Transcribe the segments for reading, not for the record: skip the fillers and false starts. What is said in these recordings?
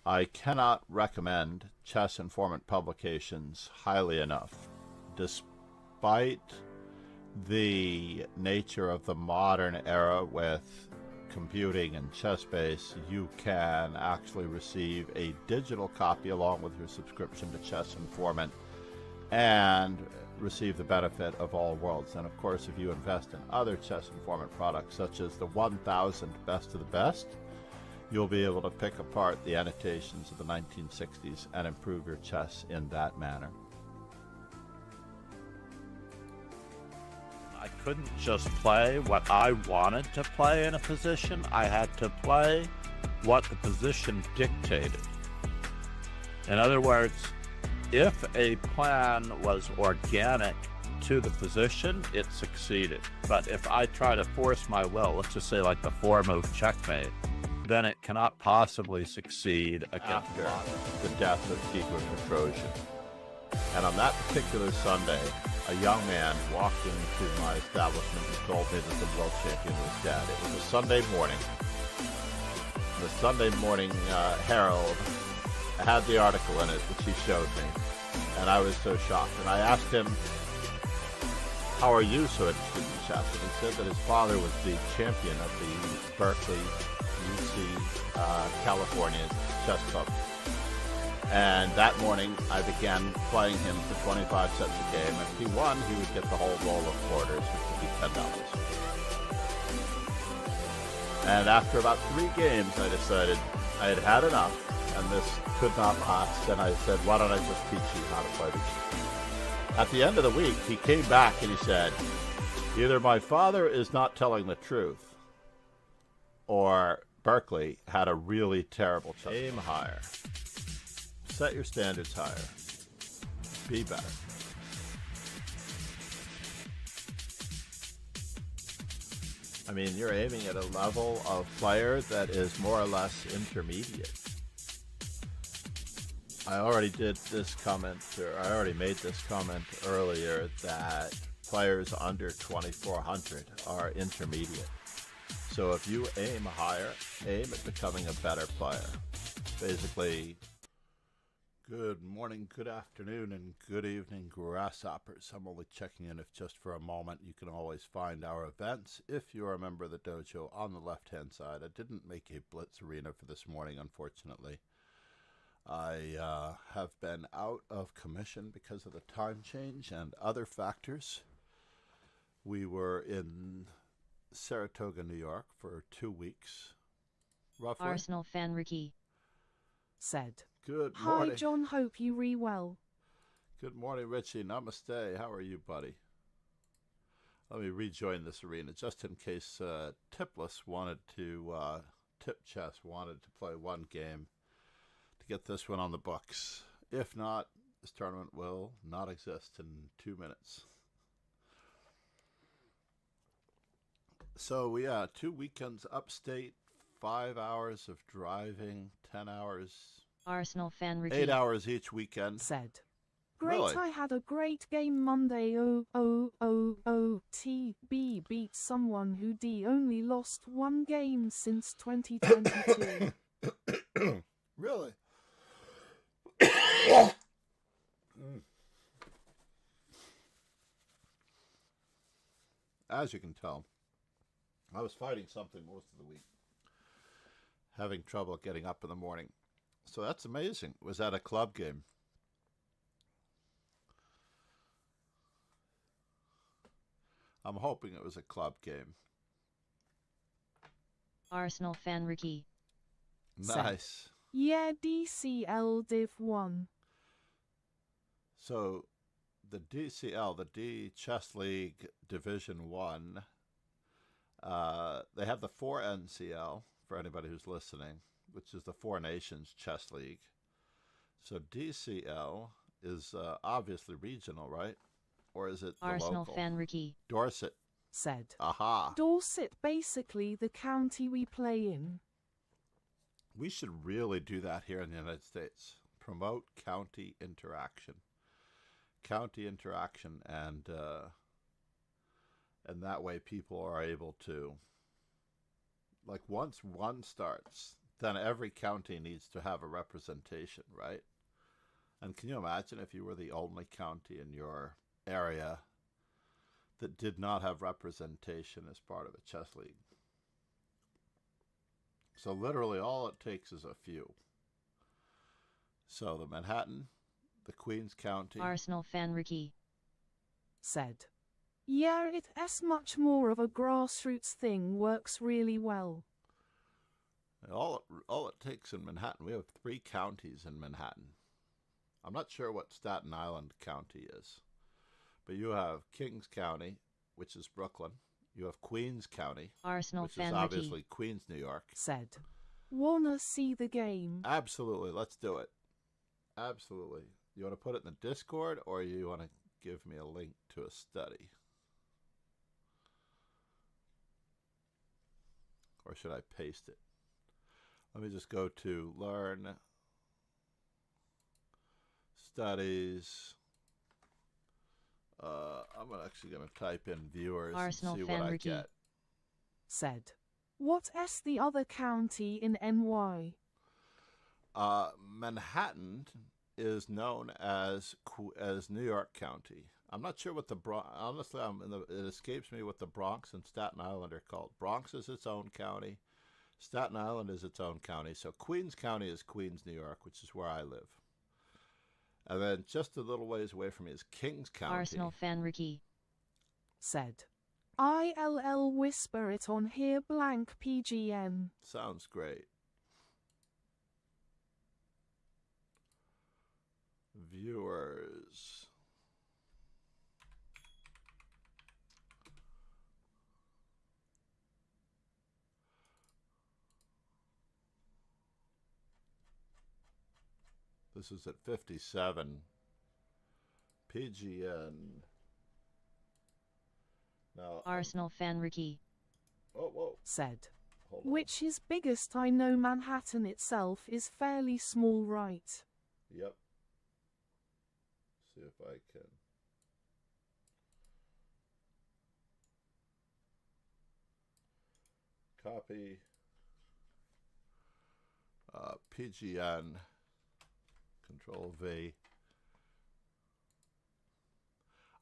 I cannot recommend chess informant publications highly enough. Despite the nature of the modern era with computing and ChessBase, you can actually receive a digital copy along with your subscription to Chess Informant and receive the benefit of all worlds. And of course, if you invest in other Chess Informant products, such as the 1000 Best of the Best, you'll be able to pick apart the annotations of the 1960s and improve your chess in that manner. I couldn't just play what I wanted to play in a position. I had to play what the position dictated. In other words, if a plan was organic to the position, it succeeded. But if I try to force my will, let's just say like the 4-move checkmate, then it cannot possibly succeed against the death of Tigran the Trojan. And on that particular Sunday, a young man walked into my establishment and told me that the world champion was dead. It was a Sunday morning. The Sunday morning Herald had the article in it, which he showed me, and I was so shocked. And I asked him, how are you so interested in chess? And he said that his father was the champion of the Berkeley, UC, California chess club. And that morning, I began playing him for 25 cents a game. And if he won, he would get the whole roll of quarters, which would be $10. And after about 3 games, I decided I had had enough, and this could not last. And I said, why don't I just teach you how to play the game? At the end of the week, he came back and he said, either my father is not telling the truth, or Berkeley had a really terrible chess. Aim higher. Set your standards higher. Be better. I mean, you're aiming at a level of player that is more or less intermediate. I already made this comment earlier that players under 2400 are intermediate. So if you aim higher, aim at becoming a better player. Basically, good morning, good afternoon, and good evening, grasshoppers. I'm only checking in if just for a moment. You can always find our events if you're a member of the dojo on the left-hand side. I didn't make a blitz arena for this morning, unfortunately. I have been out of commission because of the time change and other factors. We were in Saratoga, New York for 2 weeks, roughly. Arsenal fan Ricky said, good morning. Hi, John. Hope you re well. Good morning, Richie. Namaste. How are you, buddy? Let me rejoin this arena just in case Tipless wanted to, Tip Chess wanted to play one game to get this one on the books. If not, this tournament will not exist in 2 minutes. So, yeah, 2 weekends upstate, 5 hours of driving, 10 hours. Arsenal fan Ricky 8 hours each weekend. Said, great, Really? I had a great game Monday. TB beat someone who only lost 1 game since 2022. Really? As you can tell, I was fighting something most of the week, having trouble getting up in the morning. So that's amazing. Was that a club game? I'm hoping it was a club game. Arsenal fan Ricky Nice. Yeah, DCL Div 1. So the DCL, the D Chess League Division 1, they have the 4 NCL, for anybody who's listening, which is the 4 Nations Chess League. So DCL is obviously regional, right? Or is it the Arsenal local? fan Ricky Dorset. Said, Aha. Dorset, basically the county we play in. We should really do that here in the United States. Promote county interaction. County interaction, and that way people are able to, like, once one starts, then every county needs to have a representation, right? And can you imagine if you were the only county in your area that did not have representation as part of a chess league? So literally all it takes is a few. So the Manhattan, the Queens County. Arsenal fan Ricky said. Yeah, it's much more of a grassroots thing, works really well. All it takes in Manhattan, we have 3 counties in Manhattan. I'm not sure what Staten Island County is, but you have Kings County, which is Brooklyn. You have Queens County, Arsenal which fan is obviously Ricky Queens, New York. Said. Wanna see the game? Absolutely, let's do it. Absolutely. You want to put it in the Discord, or you want to give me a link to a study? Or should I paste it? Let me just go to Learn, Studies. I'm actually going to type in viewers Arsenal and see fan what I Ricky get. Said. What's the other county in NY? Manhattan is known as New York County. I'm not sure what the Bronx. Honestly, it escapes me what the Bronx and Staten Island are called. Bronx is its own county. Staten Island is its own county. So Queens County is Queens, New York, which is where I live. And then just a little ways away from me is Kings County. Arsenal fan Ricky Said. ILL whisper it on here blank PGN. Sounds great. Viewers. This is at 57. PGN. Now, Arsenal fan Ricky whoa. Said. Hold on. Which is biggest? I know Manhattan itself is fairly small, right? Yep. See if I can. Copy. PGN. Control V.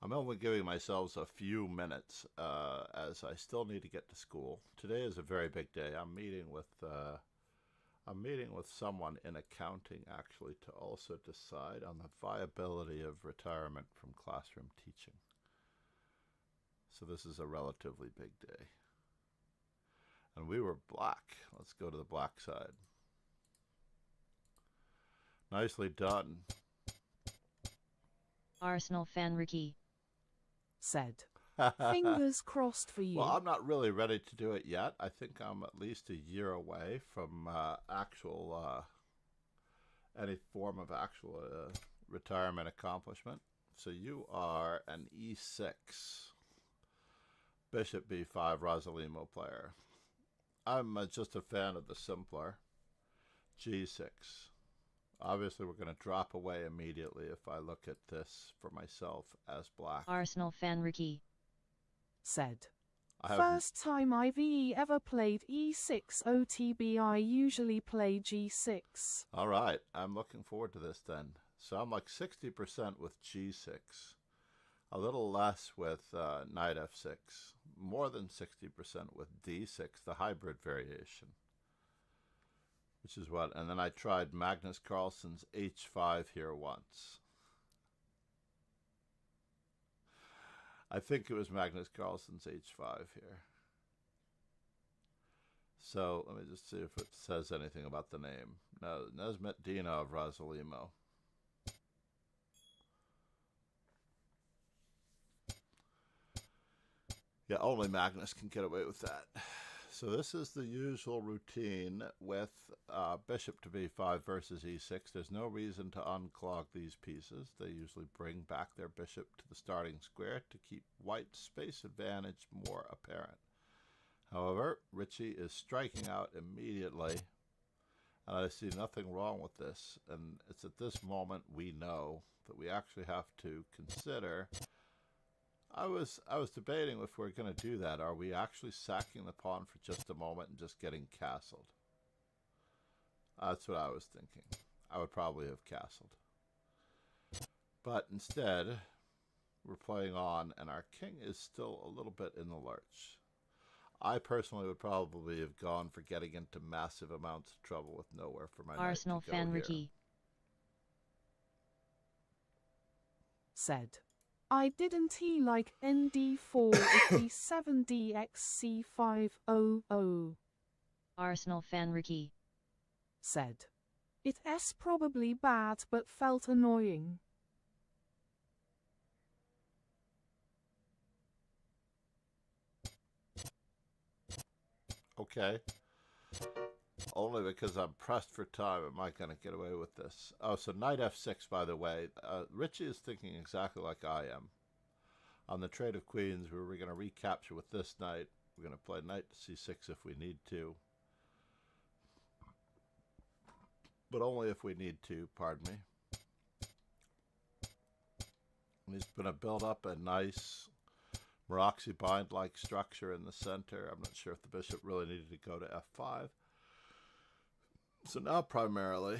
I'm only giving myself a few minutes as I still need to get to school. Today is a very big day. I'm meeting with someone in accounting actually to also decide on the viability of retirement from classroom teaching. So this is a relatively big day. And we were black. Let's go to the black side. Nicely done. Arsenal fan Ricky Said. Fingers crossed for you. Well, I'm not really ready to do it yet. I think I'm at least a year away from any form of actual retirement accomplishment. So you are an E6, Bishop B5 Rosalimo player. I'm just a fan of the simpler G6. Obviously, we're going to drop away immediately if I look at this for myself as black. Arsenal fan Ricky Said. First time I've ever played E6 OTB, I usually play G6. All right, I'm looking forward to this then. So I'm like 60% with G6, a little less with Knight F6, more than 60% with D6, the hybrid variation. Which is what, and then I tried Magnus Carlsen's H5 here once. I think it was Magnus Carlsen's H5 here. So let me just see if it says anything about the name. No, Nesmet Dino of Rosalimo. Yeah, only Magnus can get away with that. So this is the usual routine with bishop to b5 versus e6. There's no reason to unclog these pieces. They usually bring back their bishop to the starting square to keep white's space advantage more apparent. However, Richie is striking out immediately, and I see nothing wrong with this. And it's at this moment we know that we actually have to consider. I was debating if we're going to do that. Are we actually sacking the pawn for just a moment and just getting castled? That's what I was thinking. I would probably have castled. But instead, we're playing on, and our king is still a little bit in the lurch. I personally would probably have gone for getting into massive amounts of trouble with nowhere for my Arsenal knight to go fan here. Ricky. Said. I didn't he like ND4 if D7 DXC500. Arsenal fan Ricky. Said. It's probably bad but felt annoying. Okay. Only because I'm pressed for time am I going to get away with this. Oh, so knight f6, by the way. Richie is thinking exactly like I am. On the trade of queens, where we're going to recapture with this knight. We're going to play knight to c6 if we need to. But only if we need to, pardon me. And he's going to build up a nice Maroczy bind-like structure in the center. I'm not sure if the bishop really needed to go to f5. So now primarily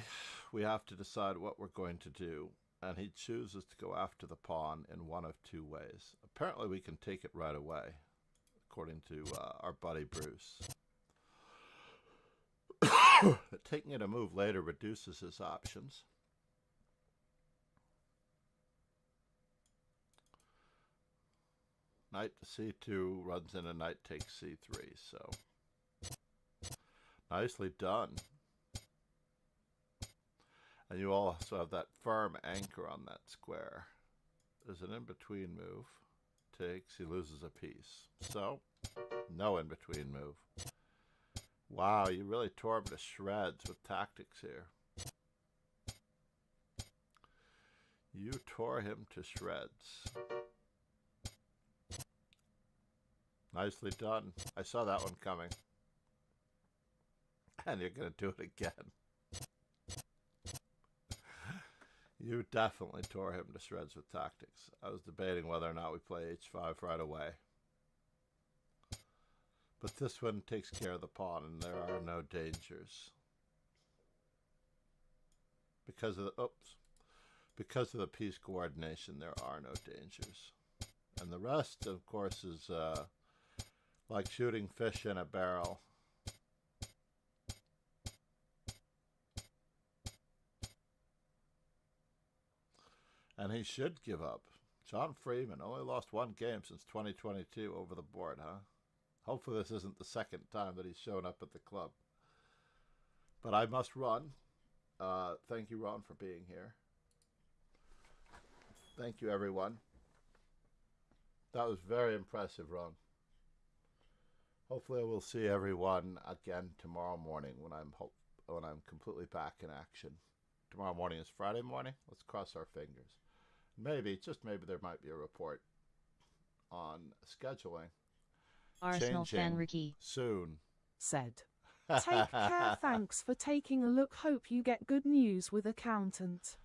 we have to decide what we're going to do, and he chooses to go after the pawn in one of two ways. Apparently we can take it right away, according to our buddy Bruce. Taking it a move later reduces his options. Knight to c2 runs in, a knight takes c3, so nicely done. And you also have that firm anchor on that square. There's an in-between move. Takes, he loses a piece. So, no in-between move. Wow, you really tore him to shreds with tactics here. You tore him to shreds. Nicely done. I saw that one coming. And you're going to do it again. You definitely tore him to shreds with tactics. I was debating whether or not we play h5 right away. But this one takes care of the pawn, and there are no dangers. Because of the piece coordination, there are no dangers. And the rest, of course, is like shooting fish in a barrel. And he should give up. John Freeman only lost one game since 2022 over the board, huh? Hopefully this isn't the second time that he's shown up at the club. But I must run. Thank you, Ron, for being here. Thank you, everyone. That was very impressive, Ron. Hopefully I will see everyone again tomorrow morning when I'm completely back in action. Tomorrow morning is Friday morning. Let's cross our fingers. Maybe, just maybe, there might be a report on scheduling. Arsenal fan Ricky. Soon. Said. Take care. Thanks for taking a look. Hope you get good news with accountant.